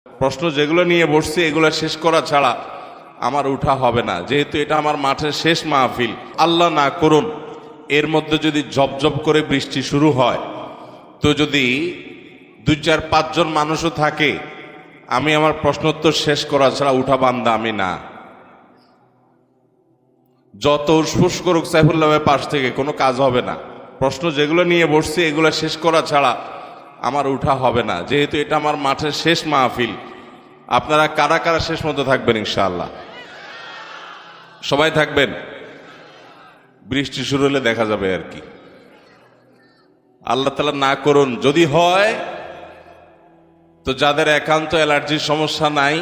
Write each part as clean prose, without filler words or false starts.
প্রশ্ন যেগুলো নিয়ে বসছি এগুলো শেষ করা ছাড়া আমার উঠা হবে না, যেহেতু এটা আমার মাঠের শেষ মাহফিল। আল্লাহ না করুন এর মধ্যে যদি ঝপঝপ করে বৃষ্টি শুরু হয়, তো যদি 2-4-5 জন মানুষও থাকে, আমি আমার প্রশ্নোত্তর শেষ করা ছাড়া উঠা বান্দা আমি না। যত উসফুস করুক সাইফুল্লাহের পাশ থেকে কোনো কাজ হবে না। প্রশ্ন যেগুলো নিয়ে বসছি এগুলো শেষ করা ছাড়া আমার উঠা হবে না, যেহেতু এটা আমার মাঠের শেষ মাহফিল। আপনারা কারা কারা শেষ মতো থাকবেন? ইনশাআল্লাহ সবাই থাকবেন। বৃষ্টি শুরু হলে দেখা যাবে আর কি। আল্লাহ তাআলা না করুন যদি হয়, তো যাদের একান্ত অ্যালার্জির সমস্যা নাই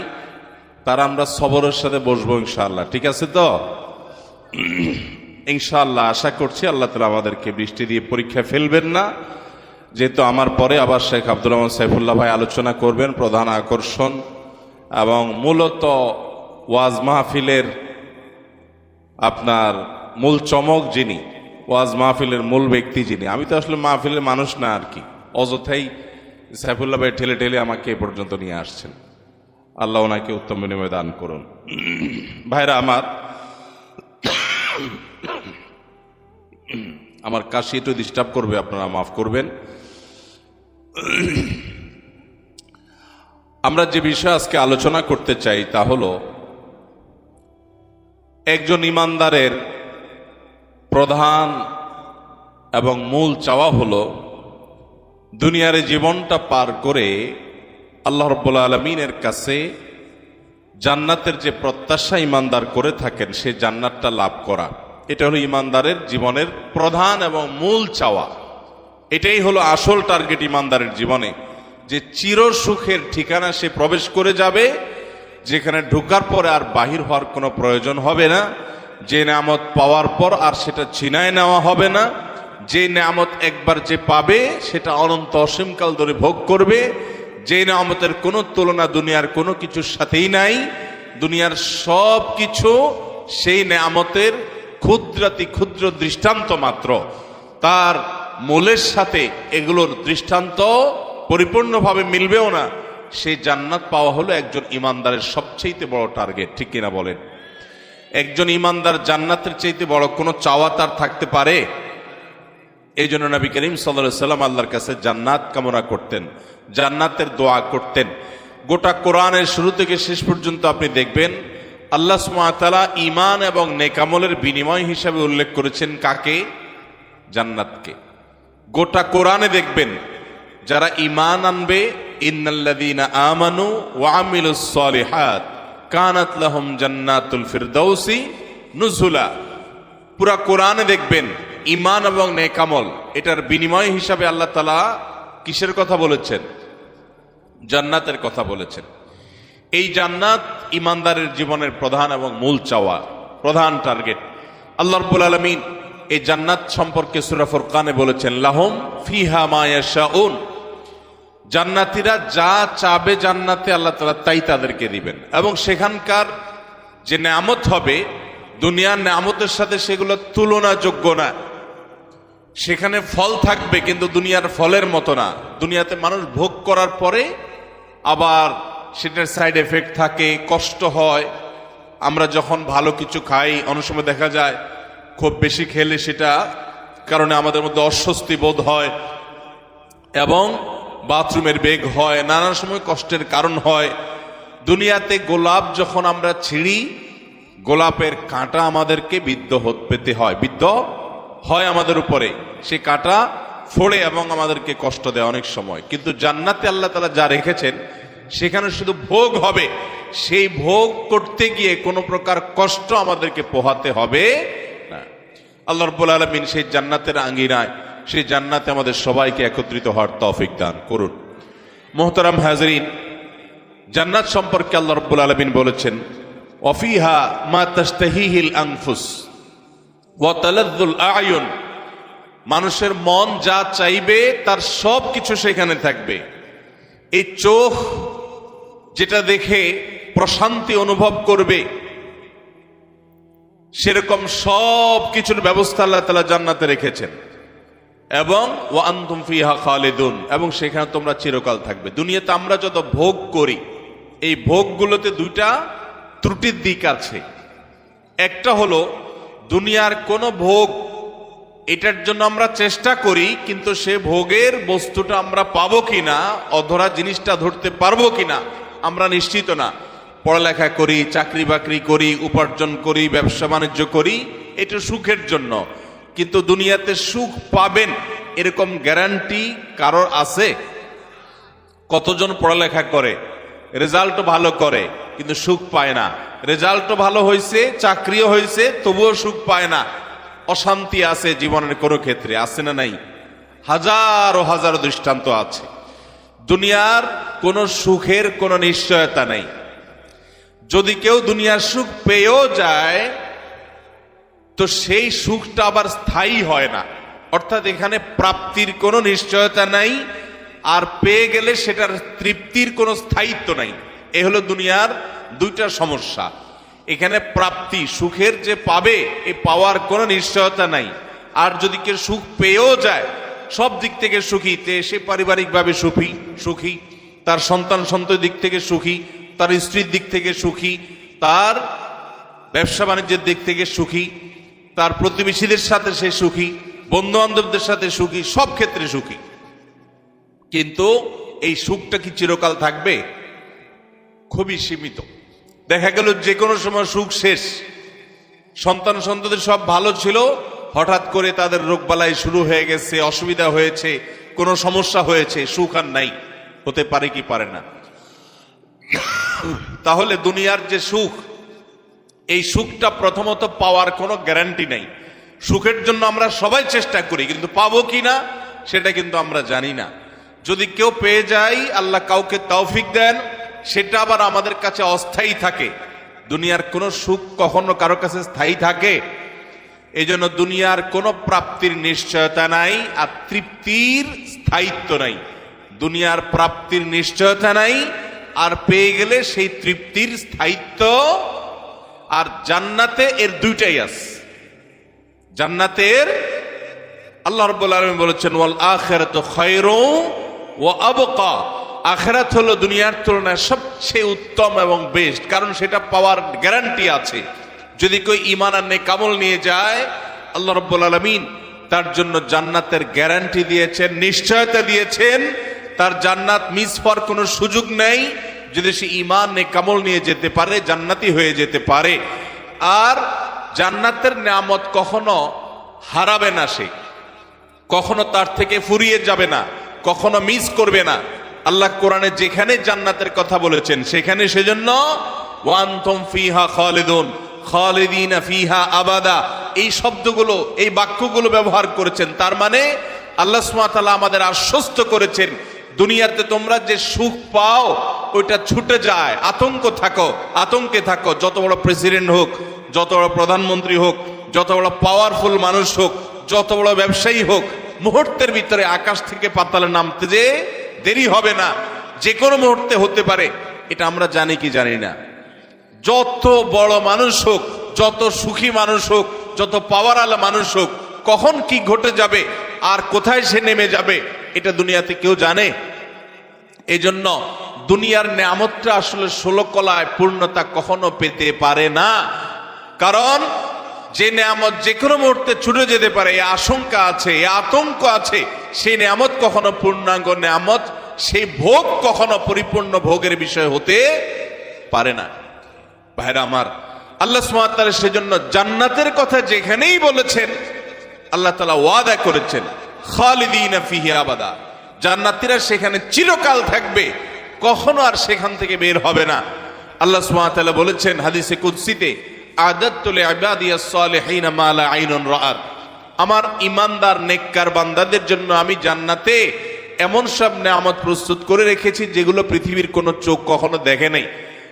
তারা আমরা সবরের সাথে বসবো ইনশাআল্লাহ। ঠিক আছে তো? ইনশাআল্লাহ আশা করছি আল্লাহ তাআলা আমাদেরকে বৃষ্টি দিয়ে পরীক্ষা ফেলবেন না। যেহেতু আমার পরে আবার শেখ আব্দুর রহমান সাইফুল্লাহ ভাই আলোচনা করবেন, প্রধান আকর্ষণ এবং মূলত ওয়াজ মাহফিলের আপনার মূল চমক যিনি, ওয়াজ মাহফিলের মূল ব্যক্তি যিনি। আমি তো আসলে মাহফিলের মানুষ না আর কি, অযথাই সাইফুল্লাহ ভাই ঠেলে ঠেলে আমাকে এ পর্যন্ত নিয়ে আসছেন। আল্লাহ ওনাকে উত্তম বিনিময় দান করুন। ভাইরা আমার কাশি একটু ডিস্টার্ব করবে, আপনারা মাফ করবেন। আমরা যে বিষয়ে আজকে আলোচনা করতে চাই তা হলো, একজন ইমানদারের প্রধান এবং মূল চাওয়া হলো দুনিয়ার জীবনটা পার করে আল্লাহ রাব্বুল আলামিনের কাছে জান্নাতের যে প্রত্যাশা ইমানদার করে থাকেন সেই জান্নাতটা লাভ করা। এটা হলো ইমানদারের জীবনের প্রধান এবং মূল চাওয়া। এটাই হলো আসল টার্গেট ইমানদারের জীবনে, যে চির সুখের ঠিকানা সে প্রবেশ করে যাবে, যেখানে ঢোকার পরে আর বাহির হওয়ার কোনো প্রয়োজন হবে না, যে নেয়ামত পাওয়ার পর আর সেটা ছিনায় নেওয়া হবে না, যে নেয়ামত একবার যে পাবে সেটা অনন্ত অসীমকাল ধরে ভোগ করবে, যে নেয়ামতের কোনো তুলনা দুনিয়ার কোনো কিছুর সাথেই নাই। দুনিয়ার সব কিছু সেই নেয়ামতের ক্ষুদ্রাতি ক্ষুদ্র দৃষ্টান্ত মাত্র, তার মূলের সাথে এগুলোর দৃষ্টান্ত পরিপূর্ণভাবে মিলবেও না। সেই জান্নাত পাওয়া হলো একজন ইমানদারের সবচেয়ে বড় টার্গেট। ঠিক কিনা বলেন? একজন ইমানদার জান্নাতের চাইতে বড় কোনো চাওয়া তার থাকতে পারে? এই জন্য নবী করিম সাল্লাল্লাহু আলাইহি ওয়াসাল্লাম আল্লাহর কাছে জান্নাত কামনা করতেন, জান্নাতের দোয়া করতেন। গোটা কোরআনের শুরু থেকে শেষ পর্যন্ত আপনি দেখবেন আল্লাহ সুবহানাহু ওয়া তাআলা ঈমান এবং নেক আমলের বিনিময় হিসাবে উল্লেখ করেছেন কাকে? জান্নাতকে। গোটা কোরআনে দেখবেন যারা ঈমান আনবে, ইন্নাল্লাযীনা আমানু ওয়া আমিলুস সালিহাত কানাত লাহুম জান্নাতুল ফিরদাউসি নুজুলা। পুরা কোরআনে দেখবেন ঈমান এবং নেক আমল এটার বিনিময় হিসাবে আল্লাহ তাআলা কিসের কথা বলেছেন? জান্নাতের কথা বলেছেন। এই জান্নাত ইমানদারের জীবনের প্রধান এবং মূল চাওয়া, প্রধান টার্গেট। আল্লাহ রাব্বুল আলামিন এই জান্নাত সম্পর্কে সূরা ফুরকানে বলেছেন, লাহুম ফিহা মা ইয়াশাউন। জান্নাতীরা যা চাবে জান্নাতে আল্লাহ তাআলা তাই তাদেরকে দিবেন, এবং সেখানকার যে নেয়ামত হবে দুনিয়ার নেয়ামতের সাথে সেগুলো তুলনাযোগ্য না। সেখানে ফল থাকবে কিন্তু দুনিয়ার ফলের মতো না। দুনিয়াতে মানুষ ভোগ করার পরে আবার সেটার সাইড এফেক্ট থাকে, কষ্ট হয়। আমরা যখন ভালো কিছু খাই অনেক সময় দেখা যায় খুব বেশি খেলে সেটা কারণে আমাদের মধ্যে অস্বস্তি বোধ হয় এবং বাথরুমের বেগ হয়, নানান সময় কষ্টের কারণ হয়। দুনিয়াতে গোলাপ যখন আমরা ছিঁড়ি, গোলাপের কাঁটা আমাদেরকে বিদ্ধ পেতে হয়, বিদ্ধ হয় আমাদের উপরে, সে কাঁটা ফোড়ে এবং আমাদেরকে কষ্ট দেয় অনেক সময়। কিন্তু জান্নাতে আল্লাহ তাআলা যা রেখেছেন সেখানে শুধু ভোগ হবে, সেই ভোগ করতে গিয়ে কোনো প্রকার কষ্ট আমাদেরকে পোহাতে হবে না। আল্লাহ রাব্বুল আলামিন সেই জান্নাতের আঙ্গিনায়, সেই জান্নাতে আমাদের সবাইকে একত্রিত হওয়ার তৌফিক দান করুন। মুহতারাম হাজরিন, জান্নাত সম্পর্কে আল্লাহ রাব্বুল আলামিন বলেছেন, ওয়াফিহা মা তাশতাহিহিল আনফুস ওয়া তালাযযুল আ'য়ুন। মানুষের মন যা চাইবে তার সব কিছু সেখানে থাকবে। এই চোখ যেটা দেখে প্রশান্তি অনুভব করবে, সেরকম সব কিছুর ব্যবস্থা আল্লাহ তাআলা জান্নাতে রেখেছেন। এবং ওয়া আনতুম ফিহা খালিদুন, এবং সেখানে তোমরা চিরকাল থাকবে। দুনিয়াতে আমরা যত ভোগ করি এই ভোগগুলোতে দুইটা ত্রুটির দিক আছে। একটা হলো দুনিয়ার কোনো ভোগ, এটার জন্য আমরা চেষ্টা করি, কিন্তু সে ভোগের বস্তুটা আমরা পাবো কিনা, অধরা জিনিসটা ধরতে পারবো কিনা আমরা নিশ্চিত না। পড়ালেখা করি, চাকরি বাকরি করি, উপার্জন করি, ব্যবসা বাণিজ্য করি, এটা সুখের জন্য, কিন্তু দুনিয়াতে সুখ পাবেন এরকম গ্যারান্টি কারোর আছে? কতজন পড়ালেখা করে, রেজাল্টও ভালো করে, কিন্তু সুখ পায় না। রেজাল্টও ভালো হয়েছে, চাকরিও হয়েছে, তবুও সুখ পায় না, অশান্তি আছে জীবনের কোনো ক্ষেত্রে, আছে না নাই? হাজারো হাজারো দৃষ্টান্ত আছে। দুনিয়ার কোনো সুখের কোনো নিশ্চয়তা নেই। যদি কেউ দুনিয়ার সুখ পেয়েও যায় তো সেই সুখটা আবার স্থায়ী হয় না, অর্থাৎ এখানে প্রাপ্তির কোনো নিশ্চয়তা নাই, আর পেয়ে গেলে সেটার তৃপ্তির কোনো স্থায়িত্ব নাই। এ হলো দুনিয়ার দুইটা সমস্যা। এখানে প্রাপ্তি, সুখের যে পাবে, এ পাওয়ার কোনো নিশ্চয়তা নাই। আর যদি কেউ সুখ পেয়েও যায়, সব দিক থেকে সুখী, সে পারিবারিকভাবে সুখী, তার সন্তান সন্ততির দিক থেকে সুখী, তার স্ত্রীর দিক থেকে সুখী, তার ব্যবসা বাণিজ্যের দিক থেকে সুখী, তার প্রতিবেশীদের সাথে সে সুখী, বন্ধু বান্ধবদের সাথে সুখী, সব ক্ষেত্রে সুখী। কিন্তু এই সুখটা কি চিরকাল থাকবে? খুবই সীমিত। দেখা গেল যে কোনো সময় সুখ শেষ। সন্তান সন্ততির সব ভালো ছিল, হঠাৎ করে তাদের রোগবালাই শুরু হয়ে গেছে, অসুবিধা হয়েছে, কোনো সমস্যা হয়েছে, সুখ আর নাই। হতে পারে কি পারে না? তাহলে দুনিয়ার যে সুখ, এই সুখটা প্রথমত পাওয়ার কোনো গ্যারান্টি নাই। সুখের জন্য আমরা সবাই চেষ্টা করি, কিন্তু পাবো কিনা সেটা কিন্তু আমরা জানি না। যদি কেউ পেয়ে যায়, আল্লাহ কাউকে তৌফিক দেন, সেটা আবার আমাদের কাছে অস্থায়ী থাকে। দুনিয়ার কোনো সুখ কখনো কারো কাছে স্থায়ী থাকে? এই জন্য দুনিয়ার কোনো প্রাপ্তির নিশ্চয়তা নাই, আর তৃপ্তির স্থায়িত্ব নাই। দুনিয়ার প্রাপ্তির নিশ্চয়তা নাই, আর পেয়ে গেলে সেই তৃপ্তির স্থায়িত্ব। আর জান্নাতে এর দুইটাই আছে। জান্নাতের আল্লাহ রাব্বুল আলামিন বলেছেন, ওয়াল আখিরাতু খায়রু ওয়া আবকা। আখিরাত হলো দুনিয়ার তুলনায় সবচেয়ে উত্তম এবং বেস্ট, কারণ সেটা পাওয়ার গ্যারান্টি আছে। যদি কেউ ঈমান আর নেক আমল নিয়ে যায়, আল্লাহ রাব্বুল আলামিন তার জন্য জান্নাতের গ্যারান্টি দিয়েছেন, নিশ্চয়তা দিয়েছেন। তার জান্নাত মিস হওয়ার কোনো সুযোগ নেই। যদি সে ঈমান নেক আমল নিয়ে যেতে পারে, জান্নাতি হয়ে যেতে পারে। আর জান্নাতের নিয়ামত কখনো হারাবে না, সে কখনো তার থেকে ফুরিয়ে যাবে না, কখনো মিস করবে না। আল্লাহ কোরআনে যেখানে জান্নাতের কথা বলেছেন, সেখানে সেজন্য ওয়ান্তুম ফিহা খালিদুন খালিদিনা ফিহা আবাদা, এই শব্দগুলো, এই বাক্যগুলো ব্যবহার করেছেন। তার মানে আল্লাহ সুবহানাহু ওয়া তাআলা আমাদের আশ্বস্ত করেছেন, দুনিয়াতে তোমরা যে সুখ পাও ওইটা ছুটে যায়, আতঙ্কে থাকো। যত বড় প্রেসিডেন্ট হোক, যত বড় প্রধানমন্ত্রী হোক, যত বড় পাওয়ারফুল মানুষ হোক, যত বড় ব্যবসায়ী হোক, মুহূর্তের ভিতরে আকাশ থেকে পাতালে নামতে যে দেরি হবে না, যে কোনো মুহূর্তে হতে পারে। এটা আমরা জানি কি জানি না? যত বড় মানুষ হোক, যত সুখী মানুষ হোক, যত পাওয়ারওয়ালা মানুষ হোক, কখন কি ঘটে যাবে আর কোথায় সে নেমে যাবে, এটা দুনিয়াতে কেউ জানে? এই জন্য দুনিয়ার নেয়ামতটা আসলে 16 কলায় পূর্ণতা কখনো পেতে পারে না। কারণ যে নেয়ামত যে কোনো মুহূর্তে ছুটে যেতে পারে, এই আশঙ্কা আছে, এই আতঙ্ক আছে। সেই নেয়ামত কখনো পূর্ণাঙ্গ নেয়ামত, সেই ভোগ কখনো পরিপূর্ণ ভোগের বিষয় হতে পারে না। ভাইরা আমার, আল্লাহ সুবহানাহু ওয়া তাআলা সেজন্য জান্নাতের কথা যেখানেই বলেছেন, আল্লাহ তাআলা ওয়াদা করেছেন খালিদিনা ফিহি আবাদা, জান্নাতীরা সেখানে চিরকাল থাকবে, কখনো আর সেখান থেকে বের হবে না। আল্লাহ সুবহানাহু ওয়া তাআলা বলেছেন হাদিসে কুদসিতে, আ'দাদতু লিইবাদিয়াস সালিহিনা মা লা আইনুন রাআত, আমার ঈমানদার নেককার বান্দাদের জন্য আমি জান্নাতে এমন সব নেয়ামত প্রস্তুত করে রেখেছি যেগুলো পৃথিবীর কোনো চোখ কখনো দেখে নাই,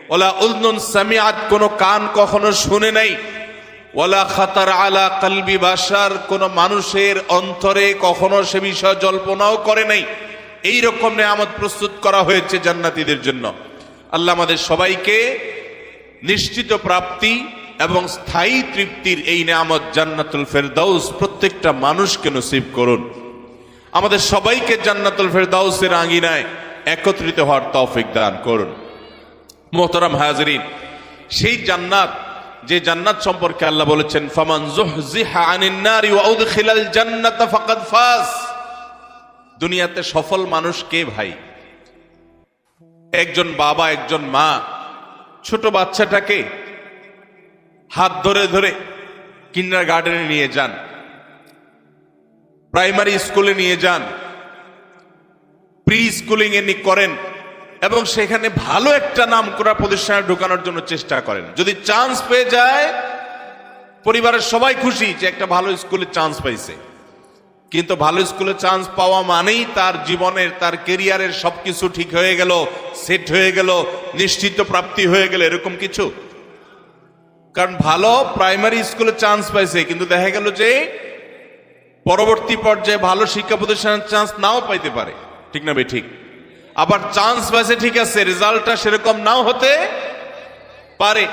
ওয়ালা উযনুন সামিআত, কোনো কান কখনো শুনে নাই, ওয়ালা খাতার আলা কলবি বাশার, কোন মানুষের অন্তরে কখনো সে বিষয় জল্পনাও করে নাই। এই রকম নেয়ামত প্রস্তুত করা হয়েছে জান্নাতীদের জন্য। আল্লাহ আমাদের সবাইকে নিশ্চিত প্রাপ্তি এবং স্থায়ী তৃপ্তির এই নেয়ামত জান্নাতুল ফেরদাউস প্রত্যেকটা মানুষকে নসিব করুন। আমাদের সবাইকে জান্নাতুল ফেরদাউসের আঙিনায় একত্রিত হওয়ার তৌফিক দান করুন। মোহতারাম হাজরিন, সেই জান্নাত, যে জান্নাত সম্পর্কে আল্লাহ বলেছেন ফামান যুহজিহা আনিন নারি ওয়া উদখিলাল জান্নাতা ফাকাদ ফাজ। দুনিয়াতে সফল মানুষ কে ভাই? একজন বাবা, একজন মা ছোট বাচ্চাটাকে হাত ধরে ধরে কিন্ডারগার্টেনে নিয়ে যান, প্রাইমারি স্কুলে নিয়ে যান, প্রি স্কুলিং এ করেন এবং সেখানে ভালো একটা নামকরা প্রতিষ্ঠানে ঢোকানোর জন্য চেষ্টা করেন। যদি চান্স পেয়ে যায়, পরিবারের সবাই খুশি যে একটা ভালো স্কুলে চান্স পাইছে। কিন্তু ভালো স্কুলে চান্স পাওয়া মানেই তার জীবনের, তার কেরিয়ারের সবকিছু ঠিক হয়ে গেল, সেট হয়ে গেল, নিশ্চিত প্রাপ্তি হয়ে গেল, এরকম কিছু। কারণ ভালো প্রাইমারি স্কুলে চান্স পাইছে, কিন্তু দেখা গেল যে পরবর্তী পর্যায়ে ভালো শিক্ষা প্রতিষ্ঠানের চান্স নাও পাইতে পারে, ঠিক না ভাই? ঠিক। আবার চান্স পাইছে ঠিক আছে, রেজাল্টটা সেরকম নাও হতে পারে,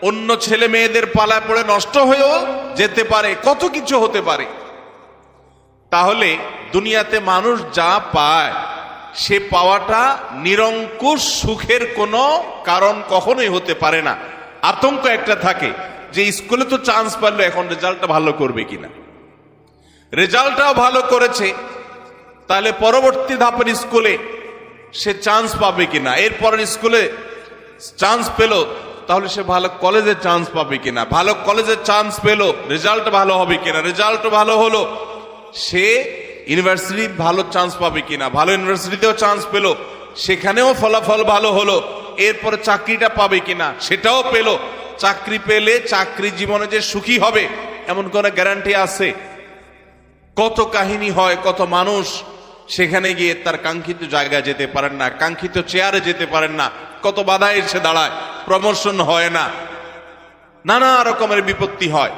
অন্য ছেলে মেয়েদের পালায় পড়ে নষ্ট হয়েও যেতে পারে, কত কিছু হতে পারে। তাহলে দুনিয়াতে মানুষ যা পায়, সে পাওয়াটা নিরঙ্কুশ সুখের কোনো কারণ কখনোই হতে পারে না। আতঙ্ক একটা থাকে যে স্কুলে তো চান্স পারলো, এখন রেজাল্টটা ভালো করবে কিনা। রেজাল্টটাও ভালো করেছে, তাহলে পরবর্তী ধাপের স্কুলে সে চান্স পাবে কিনা, এরপরের স্কুলে চান্স পেল, তাহলে সে ভালো কলেজে চান্স পাবে কিনা, ভালো কলেজে চান্স পেল, রেজাল্ট ভালো হবে কিনা, রেজাল্ট ভালো হলো, সে ইউনিভার্সিটি ভালো চান্স পাবে কিনা, ভালো ইউনিভার্সিটিতেও চান্স পেল, সেখানেও ফলাফল ভালো হলো, এরপরে চাকরিটা পাবে কিনা, সেটাও পেল। চাকরি পেলে চাকরি জীবনে যে সুখী হবে এমন কোন গ্যারান্টি আছে? কত কাহিনী হয়, কত মানুষ সেখানে গিয়ে তার কাঙ্ক্ষিত জায়গায় যেতে পারেন না, কাঙ্ক্ষিত চেয়ারে যেতে পারেন না, কত বাধা এসে দাঁড়ায়, প্রমোশন হয় না, নানা রকমের বিপত্তি হয়।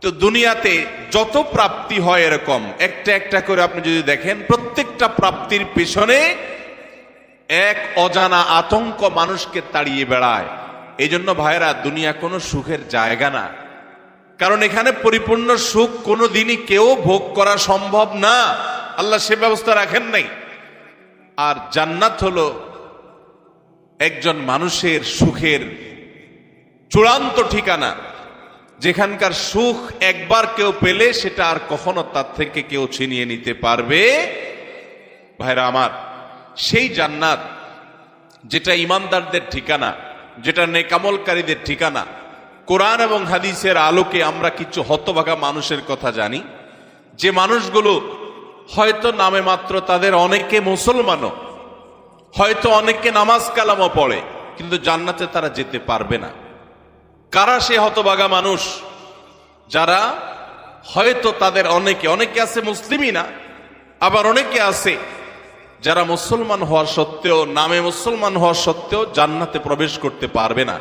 তো দুনিয়াতে যত প্রাপ্তি হয় এরকম একটা একটা করে আপনি যদি দেখেন, প্রত্যেকটা প্রাপ্তির পেছনে এক অজানা আতঙ্ক মানুষকে তাড়িয়ে বেড়ায়। এই জন্য ভাইরা, দুনিয়া কোনো সুখের জায়গা না, কারণ এখানে পরিপূর্ণ সুখ কোনো দিনই কেউ ভোগ করা সম্ভব না, আল্লাহ সে ব্যবস্থা রাখেন নাই। আর জান্নাত হলো একজন মানুষের সুখের চূড়ান্ত ঠিকানা, যেখানকার সুখ একবার কেউ পেলে সেটা আর কখনো তার থেকে কেউ ছিনিয়ে নিতে পারবে। ভাইরা আমার, সেই জান্নাত যেটা ইমানদারদের ঠিকানা, যেটা নেকামলকারীদের ঠিকানা, কোরআন এবং হাদিসের আলোকে আমরা কিছু হতভাগা মানুষের কথা জানি, যে মানুষগুলো হয়তো নামে মাত্র, তাদের অনেকে মুসলমানও, হয়তো অনেকে নামাজ কালামও পড়ে, কিন্তু জান্নাতে তারা যেতে পারবে না। কারা সে হতভাগা মানুষ? যারা হয়তো তাদের অনেকে আছে মুসলিমই না, আবার অনেকে আছে যারা মুসলমান হওয়ার সত্ত্বেও, নামে মুসলমান হওয়ার সত্ত্বেও জান্নাতে প্রবেশ করতে পারবে না।